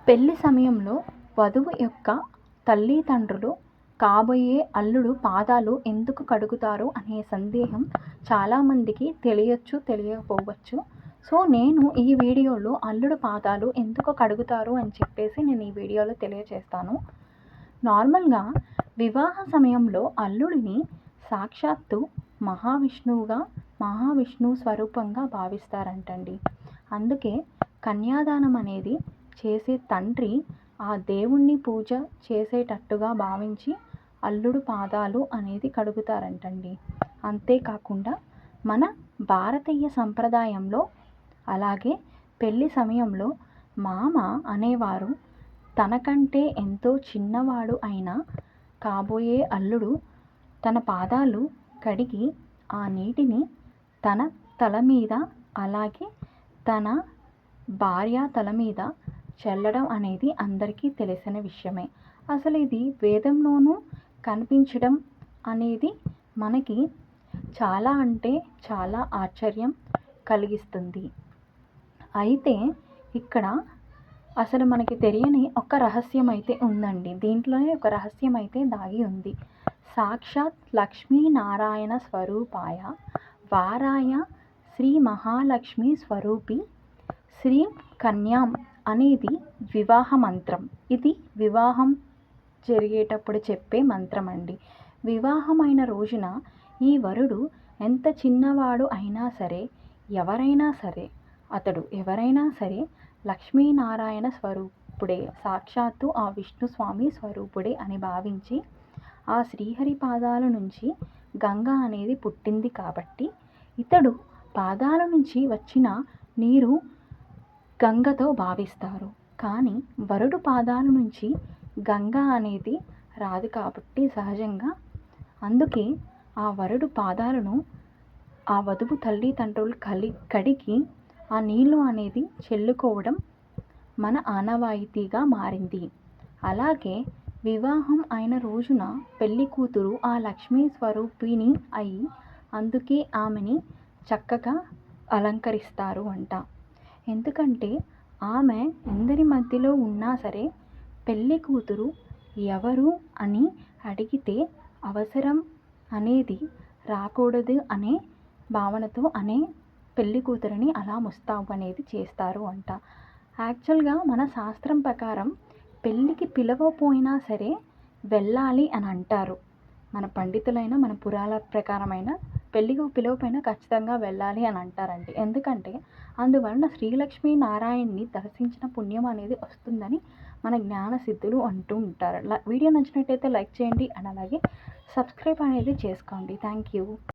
పెళ్లి సమయంలో వధువు యొక్క తల్లిదండ్రులు కాబోయే అల్లుడు పాదాలు ఎందుకు కడుగుతారు అనే సందేహం చాలామందికి తెలియచ్చు, తెలియకపోవచ్చు. సో నేను ఈ వీడియోలో అల్లుడు పాదాలు ఎందుకు కడుగుతారు అని చెప్పేసి నేను ఈ వీడియోలో తెలియజేస్తాను. నార్మల్గా వివాహ సమయంలో అల్లుడిని సాక్షాత్తు మహావిష్ణువు స్వరూపంగా భావిస్తారంటండి. అందుకే కన్యాదానం అనేది చేసే తండ్రి ఆ దేవుణ్ణి పూజ చేసేటట్టుగా భావించి అల్లుడు పాదాలు అనేది కడుగుతారంటండి. అంతేకాకుండా మన భారతీయ సంప్రదాయంలో అలాగే పెళ్లి సమయంలో మామ అనేవారు తనకంటే ఎంతో చిన్నవాడు అయినా కాబోయే అల్లుడు తన పాదాలు కడిగి ఆ నీటిని తన తల మీద అలాగే తన భార్య తల మీద చల్లడం అనేది అందరికీ తెలిసిన విషయమే. అసలు ఇది వేదంలోనూ కనిపించడం అనేది మనకి చాలా అంటే చాలా ఆశ్చర్యం కలిగిస్తుంది. అయితే ఇక్కడ అసలు మనకి తెలియని ఒక రహస్యం అయితే ఉందండి. దీంట్లోనే ఒక రహస్యం అయితే దాగి ఉంది. సాక్షాత్ లక్ష్మీనారాయణ స్వరూపాయ వారాయ శ్రీ మహాలక్ష్మి స్వరూపి శ్రీం కన్యాం అనేది వివాహ మంత్రం. ఇది వివాహం జరిగేటప్పుడు చెప్పే మంత్రం అండి. వివాహమైన రోజున ఈ వరుడు ఎంత చిన్నవాడు అయినా సరే, ఎవరైనా సరే లక్ష్మీనారాయణ స్వరూపుడే, సాక్షాత్తు ఆ విష్ణుస్వామి స్వరూపుడే అని భావించి ఆ శ్రీహరి పాదాల నుంచి గంగ అనేది పుట్టింది కాబట్టి ఇతడు పాదాల నుంచి వచ్చిన నీరు గంగతో భావిస్తారు. కానీ వరుడు పాదాల నుంచి గంగ అనేది రాదు కాబట్టి సహజంగా అందుకే ఆ వరుడు పాదాలను ఆ వధువు తల్లిదండ్రులు కడిగి ఆ నీళ్లు అనేది చెల్లుకోవడం మన ఆనవాయితీగా మారింది. అలాగే వివాహం అయిన రోజున పెళ్లి కూతురు ఆ లక్ష్మీ స్వరూపిణి అయి అందుకే ఆమెని చక్కగా అలంకరిస్తారు అంట. ఎందుకంటే ఆమె అందరి మధ్యలో ఉన్నా సరే పెళ్లి కూతురు ఎవరు అని అడిగితే అవసరం అనేది రాకూడదు అనే భావనతో పెళ్లి కూతురిని అలా ముస్తాబు అనేది చేస్తారు అంట. యాక్చువల్గా మన శాస్త్రం ప్రకారం పెళ్ళికి పిలవపోయినా సరే వెళ్ళాలి అని అంటారు. మన పండితులైన మన పురాణ ప్రకారమైన పెళ్ళికి పిలవపోయినా ఖచ్చితంగా వెళ్ళాలి అని అంటారండి. ఎందుకంటే అందువలన శ్రీలక్ష్మీ నారాయణ్ని దర్శించిన పుణ్యం అనేది వస్తుందని మన జ్ఞాన సిద్ధులు అంటూ ఉంటారు. వీడియో నచ్చినట్టయితే లైక్ చేయండి అండ్ అలాగే సబ్స్క్రైబ్ అనేది చేసుకోండి. Thank you.